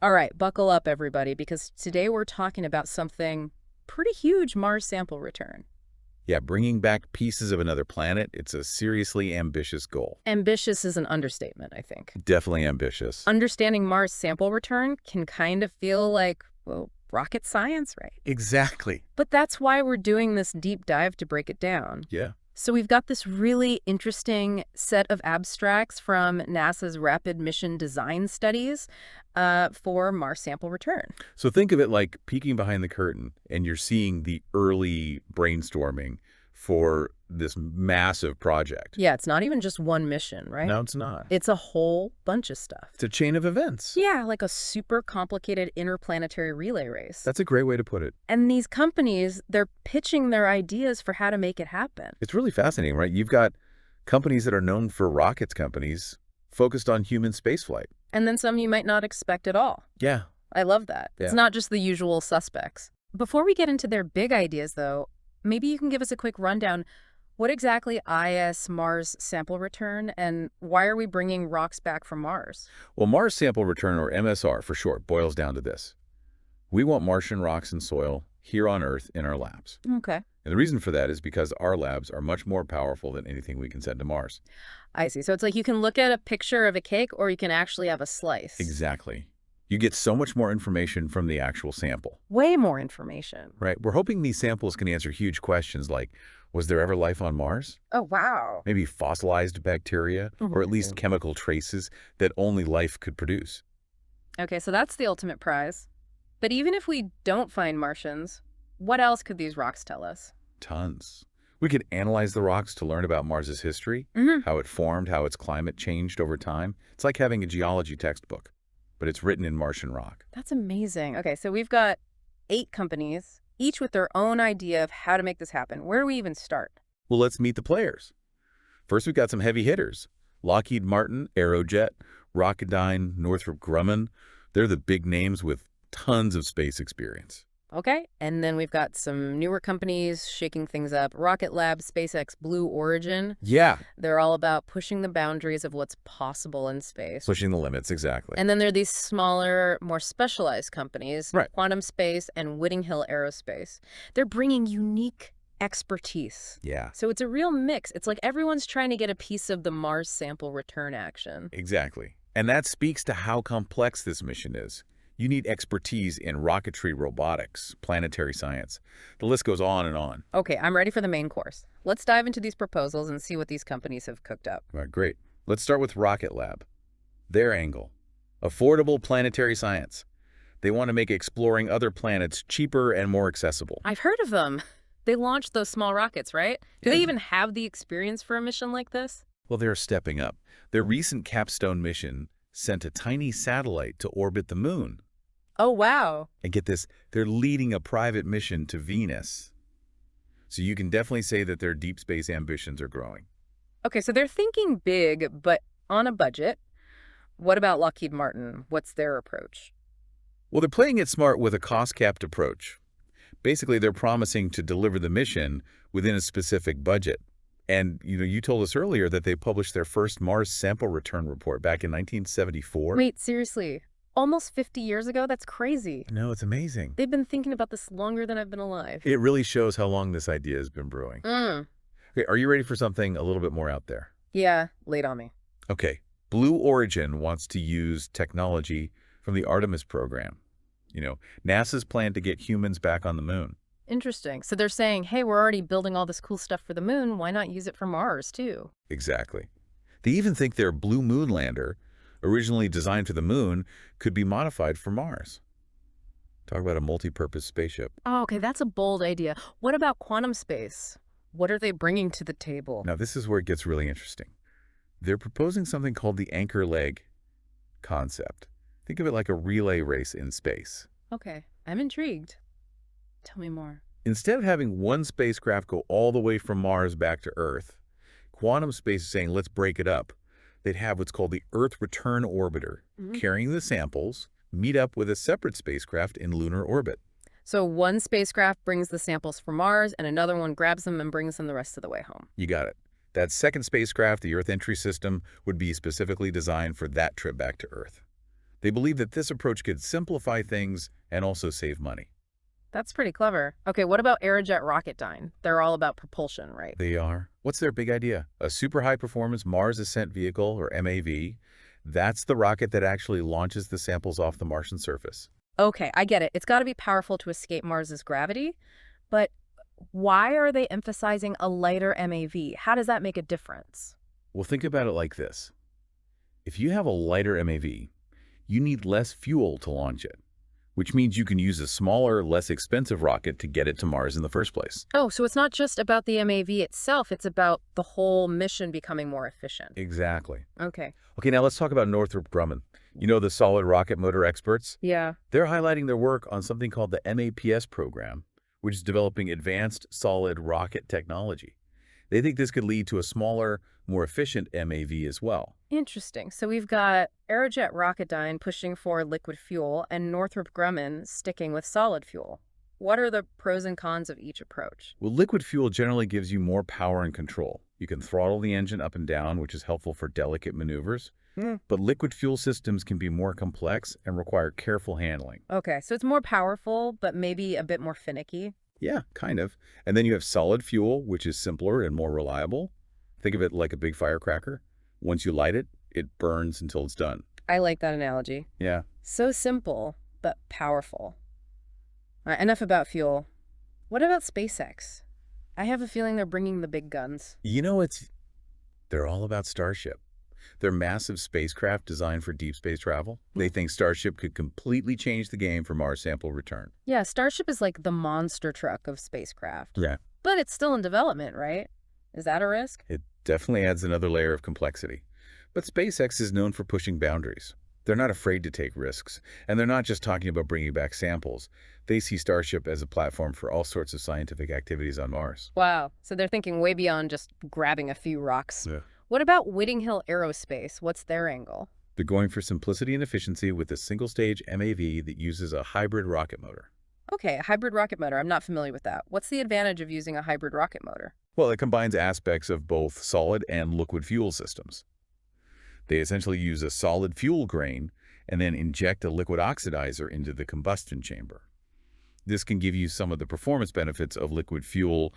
All right, buckle up, everybody, because today we're talking about something pretty huge: Mars sample return. Yeah, bringing back pieces of another planet, it's a seriously ambitious goal. Ambitious is an understatement, I think. Definitely ambitious. Understanding Mars sample return can kind of feel like, well, rocket science, right? Exactly. But that's why we're doing this deep dive to break it down. Yeah. So we've got this really interesting set of abstracts from NASA's Rapid Mission Design Studies for Mars sample return. So think of it like peeking behind the curtain and you're seeing the early brainstorming for this massive project. Yeah, it's not even just one mission, right? No, it's not. It's a whole bunch of stuff. It's a chain of events. Yeah, like a super complicated interplanetary relay race. That's a great way to put it. And these companies, they're pitching their ideas for how to make it happen. It's really fascinating, right? You've got companies that are known for rockets companies focused on human spaceflight. And then some you might not expect at all. Yeah. I love that. Yeah. It's not just the usual suspects. Before we get into their big ideas, though, maybe you can give us a quick rundown. What exactly IS Mars sample return, and why are we bringing rocks back from Mars? Well, Mars Sample Return, or MSR for short, boils down to this. We want Martian rocks and soil here on Earth in our labs. Okay. And the reason for that is because our labs are much more powerful than anything we can send to Mars. I see. So it's like you can look at a picture of a cake or you can actually have a slice. Exactly. You get so much more information from the actual sample, Way more information. right? We're hoping these samples can answer huge questions like, was there ever life on Mars? Oh, wow. Maybe fossilized bacteria, or at least chemical traces that only life could produce. Okay, so that's the ultimate prize. But even if we don't find Martians, what else could these rocks tell us? Tons. We could analyze the rocks to learn about Mars's history, how it formed, how its climate changed over time. It's like having a geology textbook, but it's written in Martian rock. That's amazing. Okay, so we've got 8 companies, each with their own idea of how to make this happen. Where do we even start? Well, let's meet the players. First, we've got some heavy hitters. Lockheed Martin, Aerojet, Rocketdyne, Northrop Grumman. They're the big names with tons of space experience. Okay, and then we've got some newer companies shaking things up. Rocket Lab, SpaceX, Blue Origin. Yeah. They're all about pushing the boundaries of what's possible in space. Pushing the limits, exactly. And then there are these smaller, more specialized companies, Right. Quantum Space and Whitting Hill Aerospace. They're bringing unique expertise. Yeah, So it's a real mix. It's like everyone's trying to get a piece of the Mars sample return action. exactly. And that speaks to how complex this mission is. You need expertise in rocketry, robotics, planetary science. The list goes on and on. Okay, I'm ready for the main course. Let's dive into these proposals and see what these companies have cooked up. All right, great. Let's start with Rocket Lab. Their angle: affordable planetary science. They want to make exploring other planets cheaper and more accessible. I've heard of them. They launched those small rockets, right? Do they Yeah. even have the experience for a mission like this? Well, they're stepping up. Their recent Capstone mission sent a tiny satellite to orbit the moon. Oh, wow. And get this, they're leading a private mission to Venus. So you can definitely say that their deep space ambitions are growing. Okay, so they're thinking big, but on a budget. What about Lockheed Martin? What's their approach? Well, they're playing it smart with a cost-capped approach. Basically, they're promising to deliver the mission within a specific budget. And, you told us earlier that they published their first Mars sample return report back in 1974. Wait, seriously? Almost 50 years ago? That's crazy. No, it's amazing. They've been thinking about this longer than I've been alive. It really shows how long this idea has been brewing. Okay, are you ready for something a little bit more out there? Yeah, late on me. Okay, Blue Origin wants to use technology from the Artemis program. NASA's plan to get humans back on the moon. Interesting. So they're saying, hey, we're already building all this cool stuff for the moon. Why not use it for Mars, too? Exactly. They even think their Blue Moon lander, originally designed for the moon, could be modified for Mars. Talk about a multi-purpose spaceship. Oh, okay, that's a bold idea. What about quantum space? What are they bringing to the table? Now, this is where it gets really interesting. They're proposing something called the anchor leg concept. Think of it like a relay race in space. Okay, I'm intrigued. Tell me more. Instead of having one spacecraft go all the way from Mars back to Earth, Quantum Space is saying, let's break it up. They'd have what's called the Earth Return Orbiter, carrying the samples, meet up with a separate spacecraft in lunar orbit. So one spacecraft brings the samples from Mars, and another one grabs them and brings them the rest of the way home. You got it. That second spacecraft, the Earth Entry System, would be specifically designed for that trip back to Earth. They believe that this approach could simplify things and also save money. That's pretty clever. Okay, what about Aerojet Rocketdyne? They're all about propulsion, right? They are. What's their big idea? A super high-performance Mars Ascent Vehicle, or MAV. That's the rocket that actually launches the samples off the Martian surface. Okay, I get it. It's got to be powerful to escape Mars's gravity, but why are they emphasizing a lighter MAV? How does that make a difference? Well, think about it like this. If you have a lighter MAV, you need less fuel to launch it, which means you can use a smaller, less expensive rocket to get it to Mars in the first place. Oh, so it's not just about the MAV itself, it's about the whole mission becoming more efficient. Exactly. Okay. Okay, now let's talk about Northrop Grumman. You know, the solid rocket motor experts? Yeah. They're highlighting their work on something called the MAPS program, which is developing advanced solid rocket technology. They think this could lead to a smaller, more efficient MAV as well. Interesting. So we've got Aerojet Rocketdyne pushing for liquid fuel and Northrop Grumman sticking with solid fuel. What are the pros and cons of each approach? Well, liquid fuel generally gives you more power and control. You can throttle the engine up and down, which is helpful for delicate maneuvers. But liquid fuel systems can be more complex and require careful handling. Okay, so it's more powerful, but maybe a bit more finicky. Yeah, kind of. And then you have solid fuel, which is simpler and more reliable. Think of it like a big firecracker. Once you light it, it burns until it's done. I like that analogy. Yeah. So simple, but powerful. All right, enough about fuel. What about SpaceX? I have a feeling they're bringing the big guns. You know, they're all about Starship. They're massive spacecraft designed for deep space travel. They think Starship could completely change the game for Mars sample return. Yeah, Starship is like the monster truck of spacecraft. Yeah. But it's still in development, right? Is that a risk? It definitely adds another layer of complexity. But SpaceX is known for pushing boundaries. They're not afraid to take risks, and they're not just talking about bringing back samples. They see Starship as a platform for all sorts of scientific activities on Mars. Wow, so they're thinking way beyond just grabbing a few rocks. Yeah. What about Whitting Hill Aerospace? What's their angle? They're going for simplicity and efficiency with a single-stage MAV that uses a hybrid rocket motor. Okay, a hybrid rocket motor. I'm not familiar with that. What's the advantage of using a hybrid rocket motor? Well, it combines aspects of both solid and liquid fuel systems. They essentially use a solid fuel grain and then inject a liquid oxidizer into the combustion chamber. This can give you some of the performance benefits of liquid fuel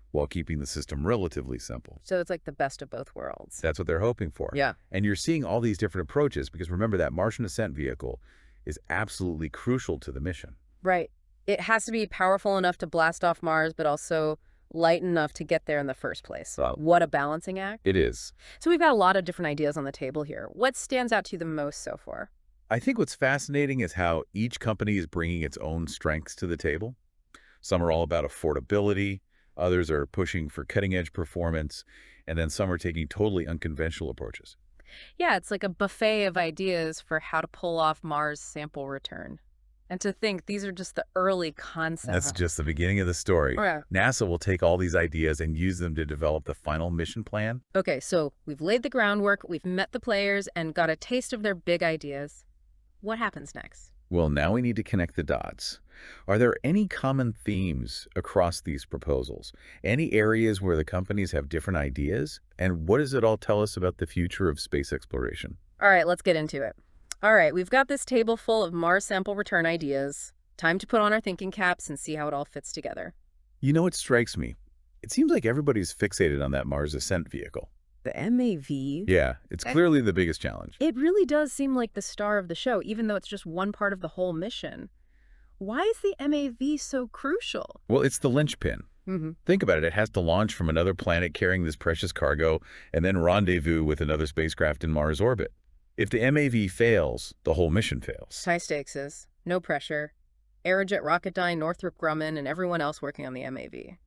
while keeping the system relatively simple. So it's like the best of both worlds. That's what they're hoping for. Yeah. And you're seeing all these different approaches because remember that Martian ascent vehicle is absolutely crucial to the mission. Right. It has to be powerful enough to blast off Mars, but also light enough to get there in the first place. What a balancing act. It is. So we've got a lot of different ideas on the table here. What stands out to you the most so far? I think what's fascinating is how each company is bringing its own strengths to the table. Some are all about affordability, others are pushing for cutting-edge performance, and then some are taking totally unconventional approaches. Yeah, it's like a buffet of ideas for how to pull off Mars sample return. And to think these are just the early concepts. That's just the beginning of the story. Yeah. NASA will take all these ideas and use them to develop the final mission plan. Okay, so we've laid the groundwork, we've met the players, and got a taste of their big ideas. What happens next? Well, now we need to connect the dots. Are there any common themes across these proposals? Any areas where the companies have different ideas? And what does it all tell us about the future of space exploration? All right, let's get into it. All right, we've got this table full of Mars sample return ideas. Time to put on our thinking caps and see how it all fits together. You know, it strikes me. It seems like everybody's fixated on that Mars Ascent vehicle. The MAV? Yeah, it's clearly the biggest challenge. It really does seem like the star of the show, even though it's just one part of the whole mission. Why is the MAV so crucial? Well, it's the linchpin. Think about it. It has to launch from another planet carrying this precious cargo and then rendezvous with another spacecraft in Mars orbit. If the MAV fails, the whole mission fails. High stakes is. No pressure. Aerojet Rocketdyne, Northrop Grumman, and everyone else working on the MAV.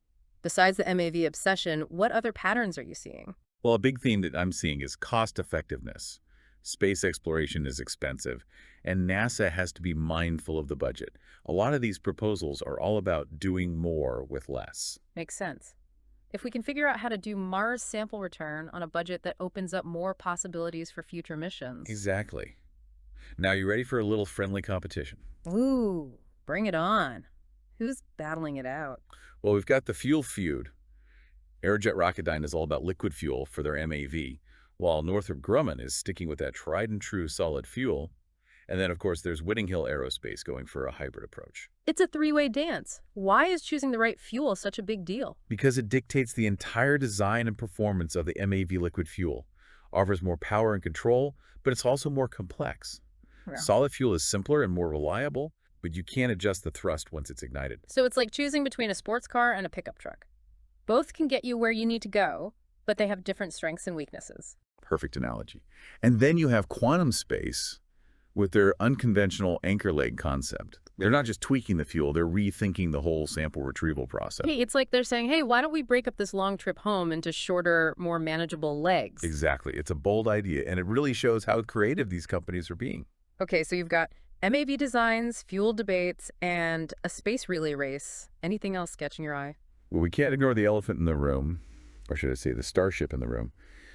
Besides the MAV obsession, what other patterns are you seeing? Well, a big theme that I'm seeing is cost effectiveness. Space exploration is expensive, and NASA has to be mindful of the budget. A lot of these proposals are all about doing more with less. Makes sense. If we can figure out how to do Mars sample return on a budget that opens up more possibilities for future missions. Exactly. Now, you ready for a little friendly competition? Ooh, bring it on. Who's battling it out? Well, we've got the fuel feud. Aerojet Rocketdyne is all about liquid fuel for their MAV, while Northrop Grumman is sticking with that tried-and-true solid fuel. And then, of course, there's Whitting Hill Aerospace going for a hybrid approach. It's a three-way dance. Why is choosing the right fuel such a big deal? Because it dictates the entire design and performance of the MAV liquid fuel, offers more power and control, but it's also more complex. Yeah. Solid fuel is simpler and more reliable, but you can't adjust the thrust once it's ignited. So it's like choosing between a sports car and a pickup truck. Both can get you where you need to go, but they have different strengths and weaknesses. Perfect analogy. And then you have quantum space with their unconventional anchor leg concept. They're not just tweaking the fuel, they're rethinking the whole sample retrieval process. Hey, it's like they're saying, hey, why don't we break up this long trip home into shorter, more manageable legs? Exactly. It's a bold idea, and it really shows how creative these companies are being. Okay, so you've got MAV designs, fuel debates, and a space relay race. Anything else catching your eye? Well, we can't ignore the elephant in the room, or should I say the starship in the room.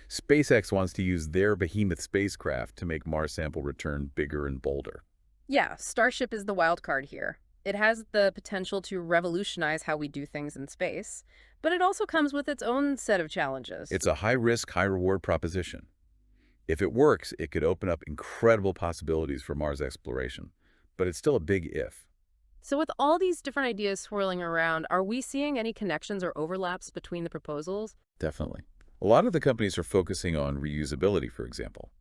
SpaceX wants to use their behemoth spacecraft to make Mars sample return bigger and bolder. Yeah, Starship is the wild card here. It has the potential to revolutionize how we do things in space, but it also comes with its own set of challenges. It's a high-risk, high-reward proposition. If it works, it could open up incredible possibilities for Mars exploration, but it's still a big if. So with all these different ideas swirling around, are we seeing any connections or overlaps between the proposals? Definitely. A lot of the companies are focusing on reusability, for example.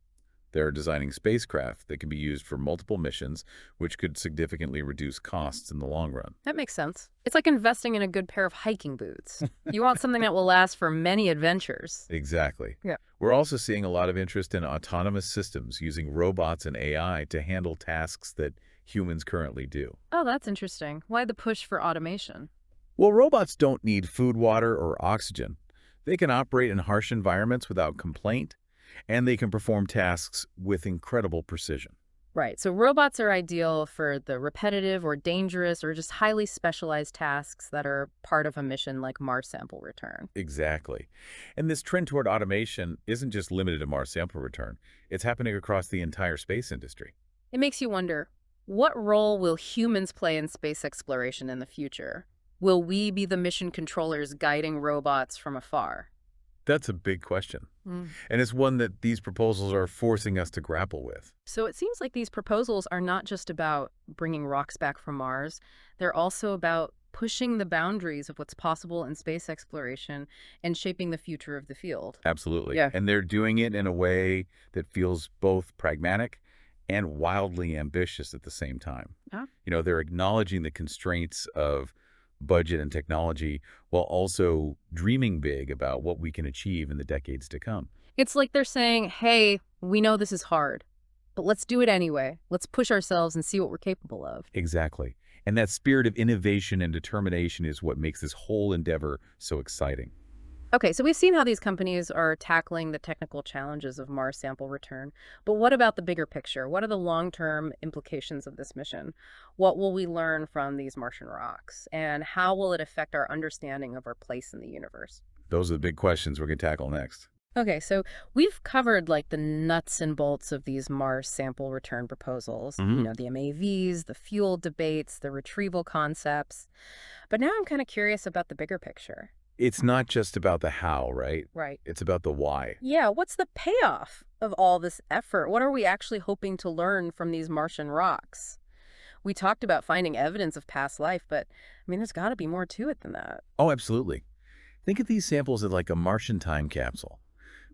They're designing spacecraft that can be used for multiple missions, which could significantly reduce costs in the long run. That makes sense. It's like investing in a good pair of hiking boots. You want something that will last for many adventures. Exactly. Yeah. We're also seeing a lot of interest in autonomous systems using robots and AI to handle tasks that humans currently do. Oh, that's interesting. Why the push for automation? Well, robots don't need food, water, or oxygen. They can operate in harsh environments without complaint, and they can perform tasks with incredible precision. Right, so robots are ideal for the repetitive or dangerous or just highly specialized tasks that are part of a mission like Mars sample return. Exactly. And this trend toward automation isn't just limited to Mars sample return. It's happening across the entire space industry. It makes you wonder, what role will humans play in space exploration in the future? Will we be the mission controllers guiding robots from afar? That's a big question. Mm. And it's one that these proposals are forcing us to grapple with. So it seems like these proposals are not just about bringing rocks back from Mars. They're also about pushing the boundaries of what's possible in space exploration and shaping the future of the field. Absolutely. Yeah. And they're doing it in a way that feels both pragmatic and wildly ambitious at the same time. Huh? You know, they're acknowledging the constraints of budget and technology while also dreaming big about what we can achieve in the decades to come. It's like they're saying, hey, we know this is hard, but let's do it anyway. Let's push ourselves and see what we're capable of. Exactly. And that spirit of innovation and determination is what makes this whole endeavor so exciting. Okay, so we've seen how these companies are tackling the technical challenges of Mars sample return, but what about the bigger picture? What are the long-term implications of this mission? What will we learn from these Martian rocks? And how will it affect our understanding of our place in the universe? Those are the big questions we're going to tackle next. Okay, so we've covered like the nuts and bolts of these Mars sample return proposals, Mhm. the MAVs, the fuel debates, the retrieval concepts. But now I'm kind of curious about the bigger picture. It's not just about the how, right? Right. It's about the why. Yeah, what's the payoff of all this effort? What are we actually hoping to learn from these Martian rocks? We talked about finding evidence of past life, but I mean, there's got to be more to it than that. Oh, absolutely. Think of these samples as like a Martian time capsule.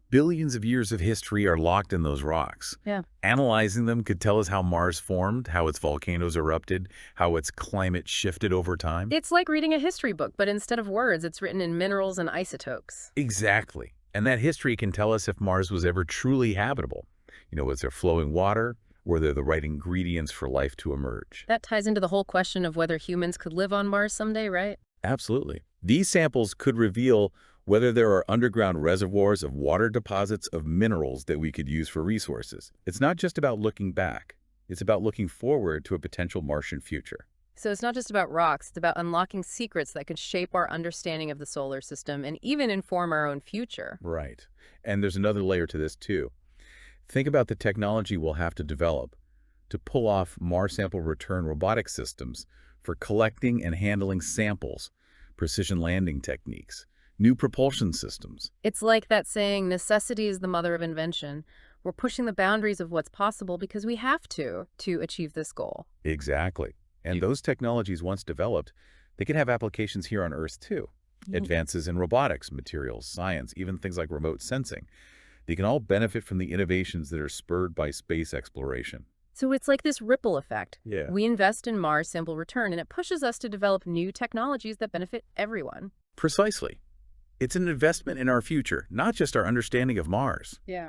Billions of years of history are locked in those rocks. Yeah. Analyzing them could tell us how Mars formed, how its volcanoes erupted, how its climate shifted over time. It's like reading a history book, but instead of words, it's written in minerals and isotopes. Exactly. And that history can tell us if Mars was ever truly habitable. Was there flowing water? Were there the right ingredients for life to emerge? That ties into the whole question of whether humans could live on Mars someday, right? Absolutely. These samples could reveal whether there are underground reservoirs of water deposits of minerals that we could use for resources. It's not just about looking back. It's about looking forward to a potential Martian future. So it's not just about rocks, it's about unlocking secrets that could shape our understanding of the solar system and even inform our own future. Right. And there's another layer to this, too. Think about the technology we'll have to develop to pull off Mars sample return robotic systems for collecting and handling samples, precision landing techniques, new propulsion systems. It's like that saying, necessity is the mother of invention. We're pushing the boundaries of what's possible because we have to achieve this goal. Exactly. And those technologies, once developed, they can have applications here on Earth too. Advances in robotics, materials, science, even things like remote sensing. They can all benefit from the innovations that are spurred by space exploration. So it's like this ripple effect. Yeah. We invest in Mars sample return, and it pushes us to develop new technologies that benefit everyone. Precisely. It's an investment in our future, not just our understanding of Mars. Yeah.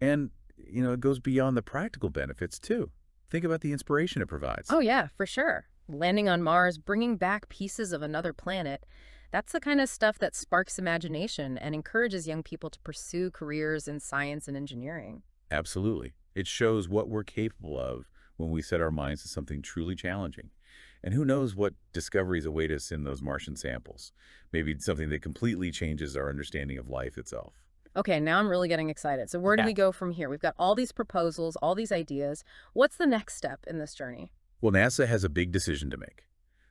And, it goes beyond the practical benefits too. Think about the inspiration it provides. Oh, yeah, for sure. Landing on Mars, bringing back pieces of another planet, that's the kind of stuff that sparks imagination and encourages young people to pursue careers in science and engineering. Absolutely. It shows what we're capable of when we set our minds to something truly challenging. And who knows what discoveries await us in those Martian samples. Maybe it's something that completely changes our understanding of life itself. Okay, now I'm really getting excited. So where do we go from here? We've got all these proposals, all these ideas. What's the next step in this journey? Well, NASA has a big decision to make.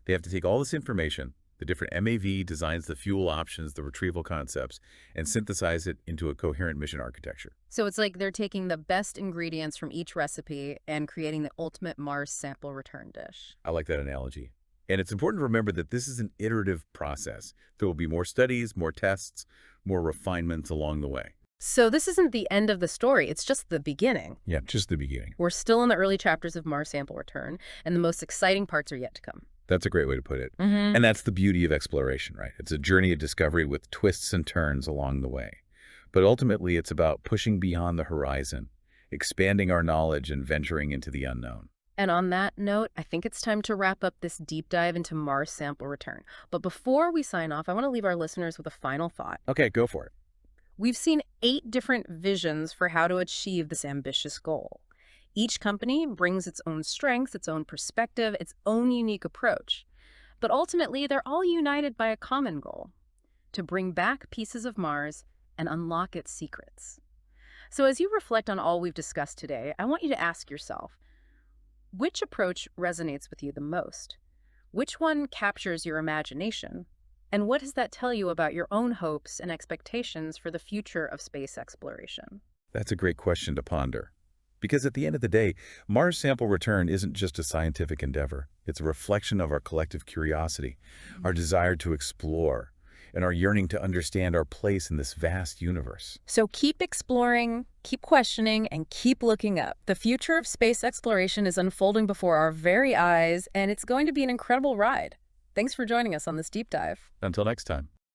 They have to take all this information, the different MAV designs, the fuel options, the retrieval concepts, and synthesize it into a coherent mission architecture. So it's like they're taking the best ingredients from each recipe and creating the ultimate Mars sample return dish. I like that analogy. And it's important to remember that this is an iterative process. There will be more studies, more tests, more refinements along the way. So this isn't the end of the story, it's just the beginning. Yeah, just the beginning. We're still in the early chapters of Mars sample return, and the most exciting parts are yet to come. That's a great way to put it. Mm-hmm. And that's the beauty of exploration, right? It's a journey of discovery with twists and turns along the way. But ultimately, it's about pushing beyond the horizon, expanding our knowledge and venturing into the unknown. And on that note, I think it's time to wrap up this deep dive into Mars sample return. But before we sign off, I want to leave our listeners with a final thought. Okay, go for it. We've seen 8 different visions for how to achieve this ambitious goal. Each company brings its own strengths, its own perspective, its own unique approach. But ultimately, they're all united by a common goal: to bring back pieces of Mars and unlock its secrets. So as you reflect on all we've discussed today, I want you to ask yourself, which approach resonates with you the most? Which one captures your imagination? And what does that tell you about your own hopes and expectations for the future of space exploration? That's a great question to ponder. Because at the end of the day, Mars sample return isn't just a scientific endeavor. It's a reflection of our collective curiosity, our desire to explore, and our yearning to understand our place in this vast universe. So keep exploring, keep questioning, and keep looking up. The future of space exploration is unfolding before our very eyes, and it's going to be an incredible ride. Thanks for joining us on this deep dive. Until next time.